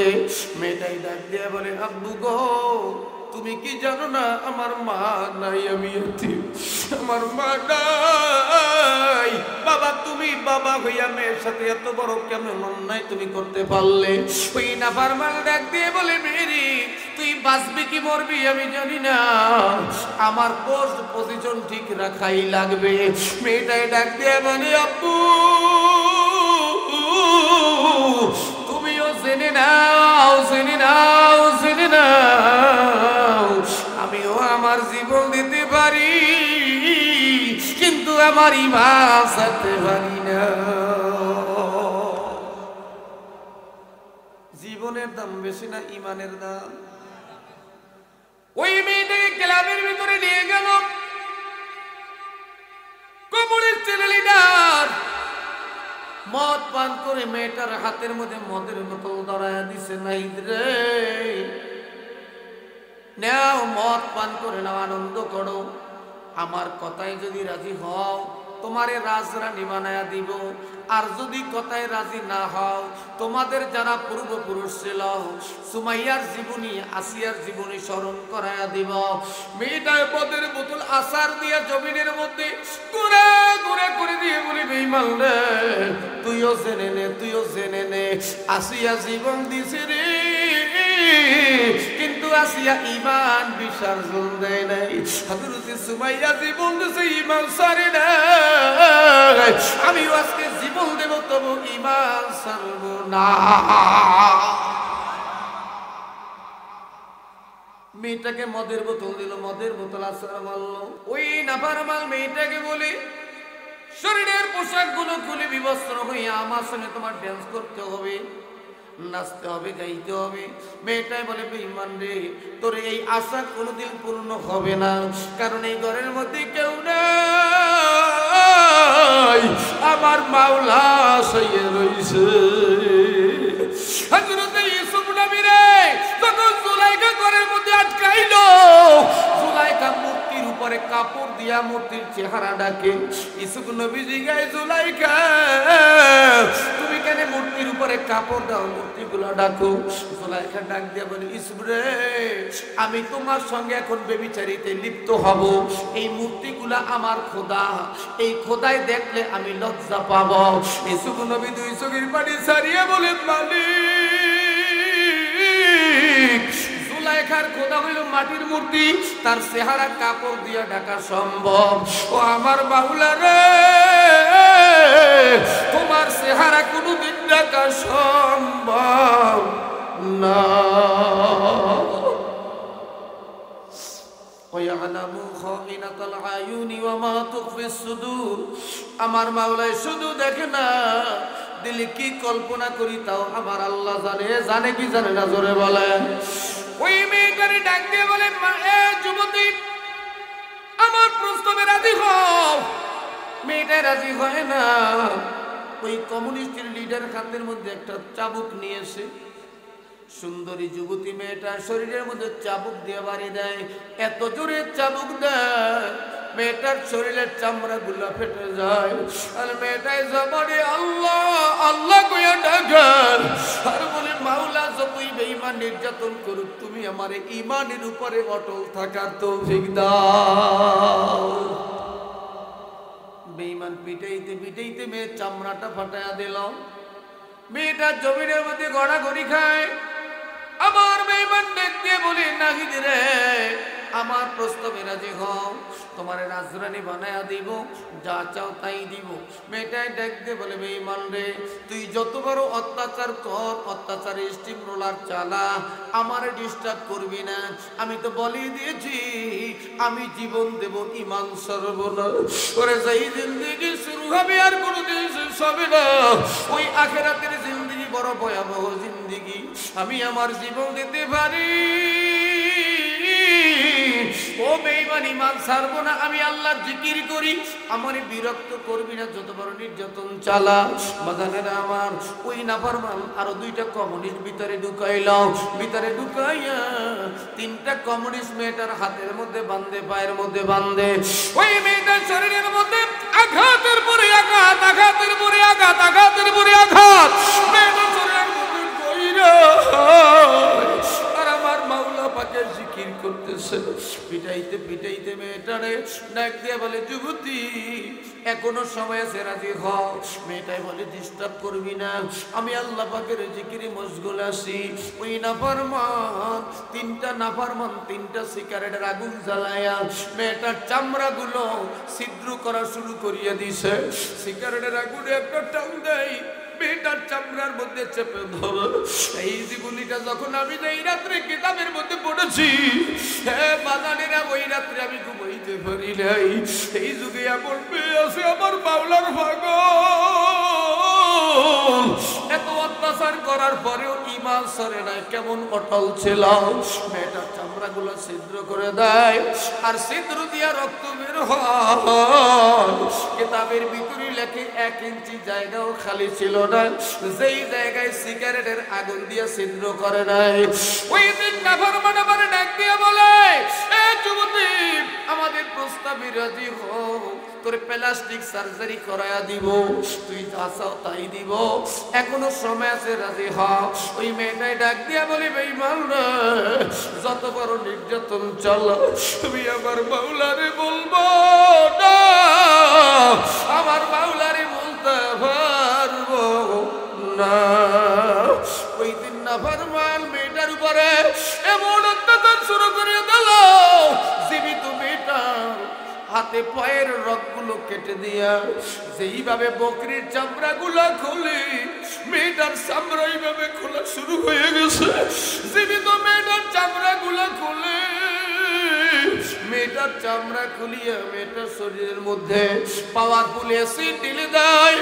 মেয়েটাই ডাক দিয়ে বলে, আব্বু গো, তুমি কি জানো না আমার মা নাই, আমি এতিম, আমার মা নাই। বাবা, তুমি বাবা হইয়া মেয়ের সাথে এত বড় কেমন অন্যায় তুমি করতে পারলে? ওই নাফরমান ডাক দিয়ে বলে, মেরি, তুই বাঁচবি কি মরবি আমি জানি না, আমার পোস্ট পজিশন ঠিক রাখাই লাগবে। মেয়েটাই ডাক দিয়ে বলে, আব্বু, তুমিও জেনে নাও, জেনে নাও, জেনে নাও, আমিও আমার জীবন দিতে পারি, কিন্তু আমার ইমান বাঁচাতে পারি না। জীবনের দাম বেশি না ইমানের দাম? ওই মেয়েটাকে ক্লাবের ভিতরে নিয়ে গেল কমিউনিস্টের লিডার। মদ পান করে মেয়েটার হাতের মধ্যে মদের বোতল ধরায়া দিছে, নাই রে নাও, মদ পান করে নাও, আনন্দ করো, আমার কথায় যদি রাজি হও তোমারে রাজরানী বানায়া দিব। আর যদি কথায় রাজি না হও, তোমাদের যারা পূর্বপুরুষ ছিল সুমাইয়ার জীবনী, আসিয়ার জীবনী স্মরণ করায়া দিব। মেয়েটায় পদের বোতল আসার দিয়া জমিনের মধ্যে ঘুরে ঘুরে করে দিয়ে বলি, বেঈমান রে, তুইও জেনে নে, তুইও জেনে নে, আসিয়া জীবন দিছে রে, কিন্তু আসিয়া ইমান বিসর্জন দেয় নাই। হযরতে সুমাইয়া জীবন দিছে, ইমান ছাড়ে নাই। আমিও আজকে জীবন দেব, তবু ইমান ছাড়ব না। মেয়েটাকে মদের বোতল দিল, মদের বোতল আসার মারলো। ওই নাফরমান মেয়েটাকে বলি, শরীরের পোশাক গুলো খুলে বিবস্ত্র হইয়া আমার সঙ্গে তোমার ড্যান্স করতে হবে, নাচতে হবে, গাইতে হবে। মেয়েটাই বলে, বেঈমান রে, তোর এই আশা কোনোদিন পূর্ণ হবে না, কারণ এই ঘরের মধ্যে কেউ নাই, আমার মাওলা শুয়ে রইছে। হযরত ইউসুফ নবী রে যখন জুলাইখা ঘরের মধ্যে আটকাইলো, জুলাইখা মূর্তির উপরে কাপড় দিয়া মূর্তির চেহারা ডাকে। ইউসুফ নবী জিগায়, জুলাইখা তুমি কেন মূর্তির উপরে কাপড় দাও, মূর্তিগুলো ডাকো? জুলাইখা ডাক দিয়া বলে, ইউসুফ রে, আমি তোমার সঙ্গে এখন ব্যভিচারিতে লিপ্ত হব। এই মূর্তিগুলা আমার খোদা, এই খোদায় দেখলে আমি লজ্জা পাব। ইউসুফ নবী দুই চোখের পানি ছাড়িয়ে বলে, মালিক, জুলাইখার খোদা হইল মাটির মূর্তি, তার চেহারা কাপড় দিয়া ঢাকা সম্ভব। ও আমার বাউলা রে, তোমার চেহারা কোনোদিন ঢাকা সম্ভব না। আমার মাওলাই শুধু দেখে না, দিলে কি কল্পনা করি তাও আমার আল্লাহ জানে। জানে কি জানে না, জোরে বলেন। ওই মেয়েটারে ডাক দিয়ে বলে, যুবতী, আমার প্রস্তাবে রাজি হও। মেয়েটাই রাজি হয় না। ওই কমিউনিস্টের লিডার হাতের মধ্যে একটা চাবুক নিয়েছে। সুন্দরী যুবতী মেয়েটার শরীরের মধ্যে চাবুক দিয়ে বাড়ি দেয়। এত জোরে চাবুক দেয়, মেয়েটার শরীরের চামড়া গুলা ফেটে যায়। আর মেয়েটাই জবানে আল্লাহ আল্লাহ কইয়া ডাকে, আর বলে, মাওলা যতই বেঈমান নির্যাতন করুক, তুমি আমার ঈমানের উপরে অটল থাকার তৌফিক দাও। বেঈমান পিটাইতে পিটাইতে মেয়ের চামড়াটা ফাটায়া দিল। মেয়েটা জমিনের মধ্যে গড়াগড়ি খায়। আমার বেঈমান দেখতে বলি, নাহিদ রে, আমার প্রস্তাবে রাজি হও, তোমার রাজরানী বানায়া দিব, যা চাও তাই দিব। মেয়েটাই দেখতে বলে, বেঈমান রে, তুই যত বড় অত্যাচার কর, অত্যাচারে স্টিম রোলার চালা, আমার ডিস্টার্ব করবি না। আমি তো বলি দিয়েছি, আমি জীবন দেব, ইমান ছাড়ব না। ওরে যেই জিন্দেগি শুরু হবে আর কোনোদিন শেষ হবে না, ওই আখিরাতের জিন্দেগি বড় ভয়াবহ জিন্দেগি। আমি আমার জীবন দিতে পারি। ও বেঈমান, ঈমান ছাড়বো না, আমি আল্লাহর জিকির করি, আমারে বিরক্ত করবি না, যত বড় নির্যাতন চালা। বাজানেরা আমার, ওই নাফরমান আরো দুইটা কমিউনিস্ট ভিতরে ঢুকাইলাম। ভিতরে ঢুকাইয়া তিনটা কমিউনিস্ট মেয়েটার হাতের মধ্যে বান্ধে, পায়ের মধ্যে বান্ধে। ওই মেয়েটার শরীরের মধ্যে আঘাতের পরে আঘাত, আঘাতের পরে আঘাত, আঘাতের পরে আঘাত। মেয়েটার শরীরের মধ্যে কইরা আর আমার মাওলা পাকের জিকির করতেছে। পিটাইতে পিটাইতে মেয়েটারে ডাক দিয়ে বলে, যুবতী, এখনো সময় আছে, রাজি হও। মেয়েটাই বলে, ডিস্টার্ব করবি না, আমি আল্লাহ পাকের জিকিরে মশগুল আছি। ওই নাফরমান তিনটা সিগারেটের আগুন জ্বালায়া মেয়েটার চামড়া গুলো ছিদ্র করা শুরু করিয়ে দিছে। সিগারেটের আগুনে একটা টান দেয়, মেয়েটার চামড়ার মধ্যে চেপে ধরো। এই জীবনীটা যখন আমি এই রাত্রে কিতাবের মধ্যে পড়েছি, হ্যাঁ বাজানেরা, ওই রাত্রে আমি ঘুমাইতে পারি নাই। এই যুগে এমন মেয়ে আছে আমার মাওলার পাগল, এত অত্যাচার করার পরেও ঈমান ছাড়ে নাই, কেমন অটল ছিল। মেয়েটার চামড়া গুলো ছিদ্র করে দেয়, আর ছিদ্র দিয়া রক্ত বের হয়। কিতাবের ভিতরে লেখে 1 ইঞ্চি জায়গাও খালি ছিল না, যেই জায়গায় সিগারেটের আগুন দিয়ে ছিদ্র করে নাই। ওই দিন নাফরমান আবার ডাক দিয়ে বলে, এ যুবতী, আমাদের প্রস্তাবে রাজি হও, তোর প্লাস্টিক সার্জারি করায়া দিব, তুই যা চাও তাই দিব, এখনো সময় আছে, রাজি হ। ওই মেয়েটাই ডাক দিয়া বলি, বেঈমান রে, যত বড় নির্যাতন চালা, তুমি আমার মাওলারে বলবো না, আমার মাওলারে বলতে পারবো না। ওই দিন নাফরমান মেয়েটার উপরে এমন অত্যাচার শুরু করে দিল, জীবিত মেয়েটা হাতে পায়ের রগগুলো কেটে দিয়া যেইভাবে বকরির চামড়া গুলা খুলি, মেয়েটার চামড়া এইভাবে খোলা শুরু হয়ে গেছে। জীবিত মেয়েটার চামড়া গুলা খুলে, মেয়েটার চামড়া খুলিয়া মেয়েটার শরীরের মধ্যে পাওয়ারফুল অ্যাসিড ঢেলে দেয়।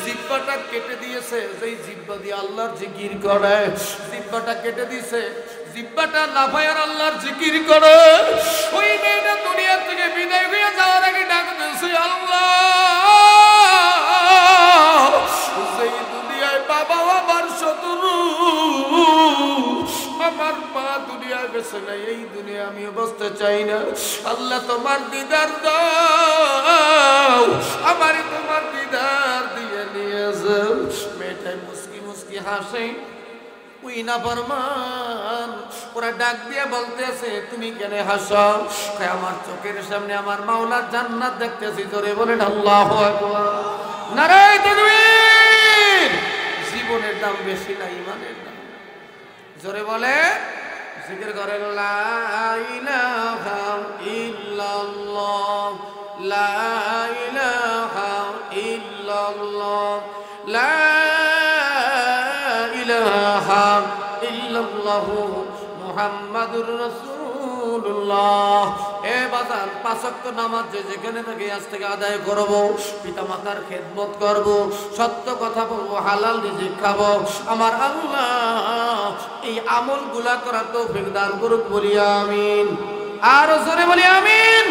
জিহ্বাটা কেটে দিয়েছে, যেই জিহ্বা দিয়ে আল্লাহর জিকির করে, জিহ্বাটা কেটে দিয়েছে, জিহ্বাটা লাফায়ার আল্লাহর জিকির করে। ওই মেয়েটা দুনিয়া থেকে বিদায় হয়ে যাওয়ার আগে ডাক দিয়েছে, আল্লাহ, সেই দুনিয়ায় বাবা আমার শত্রু, আমার মা দুনিয়ায় বেঁচে নাই, এই দুনিয়া আমি বসতে চাই না, আল্লাহ তোমার দিদার দাও, আমার তোমার দিদার দিয়ে নিয়ে যাও। মেয়েটাই মুস্কি মুস্কি হাসে। ওই নাফরমান ওরা ডাক দিয়ে বলতেছে, তুমি কেন হাসো? আমার চোখের সামনে আমার মাওলার জান্নাত দেখতেছি। জোরে বলেন আল্লাহু আকবার, নারায়ে তাকবীর। জীবনের দাম বেশি না ইমানের দাম? জোরে বলে, জিকির করেন, লা ইলাহা ইল্লাল্লাহ, লা ইলাহা ইল্লাল্লাহ, লা ইলাহা ইল্লাল্লাহু মুহাম্মাদুর রাসূলুল্লাহ। এ বাজান, পাঁচ ওয়াক্ত নামাজ যে যেখানে থাকে আজ থেকে আদায় করব, পিতামাতার খেদমত করব, সত্য কথা বলবো, হালাল রিজিক খাবো। আমার আল্লাহ এই আমলগুলা করার তৌফিক দান করুক, বলি আমিন। আর জোরে বলি আমিন।